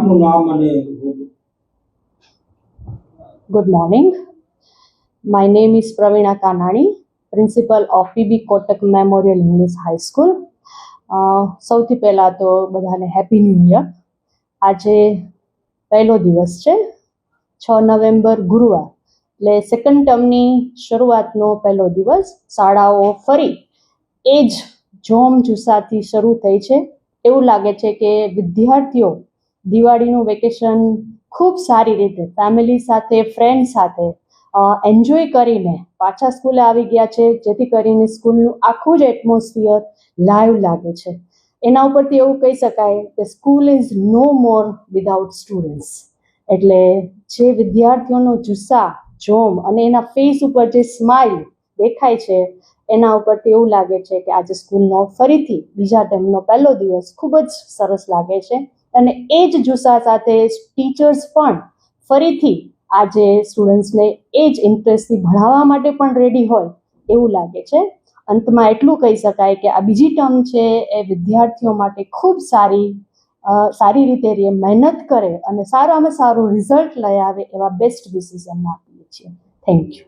આપનું નામ અને Good morning. My name is Praveena Kanani, Principal of PB Kotak Memorial English High School. સૌથી પહેલાં તો બધાને હેપી ન્યૂ યર. આજે પહેલો દિવસ છે 6 નવેમ્બર ગુરુવાર, એટલે સેકન્ડ ટર્મની શરૂઆતનો પહેલો દિવસ. શાળાઓ ફરી એ જ જોમ જુસ્સાથી શરૂ થઈ છે. એવું લાગે છે કે વિદ્યાર્થીઓ દિવાળીનું વેકેશન ખૂબ સારી રીતે ફેમિલી સાથે, ફ્રેન્ડ સાથે એન્જોય કરીને પાછા સ્કૂલે આવી ગયા છે, જેથી કરીને સ્કૂલનું આખું જ એટમોસ્ફિયર લાઈવ લાગે છે. એના ઉપરથી એવું કહી શકાય કે school is no more without students. એટલે જે વિદ્યાર્થીઓનો જુસ્સા, જોમ અને એના ફેસ ઉપર જે સ્માઇલ દેખાય છે, એના ઉપરથી એવું લાગે છે કે આજે સ્કૂલનો ફરીથી બીજા ટર્મનો પહેલો દિવસ ખૂબ જ સરસ લાગે છે. અને એ જ જુસ્સા સાથે ટીચર્સ પણ ફરીથી આજે સ્ટુડન્ટ્સને એ જ ઇન્ટરેસ્ટથી ભણાવવા માટે પણ રેડી હોય એવું લાગે છે. અંતમાં એટલું કહી શકાય કે આ બીજી ટર્મ છે એ વિદ્યાર્થીઓ માટે ખૂબ સારી રીતે મહેનત કરે અને સારામાં સારું રિઝલ્ટ લઈ આવે એવા બેસ્ટ વિશિસ એમને આપીએ છીએ. Thank you.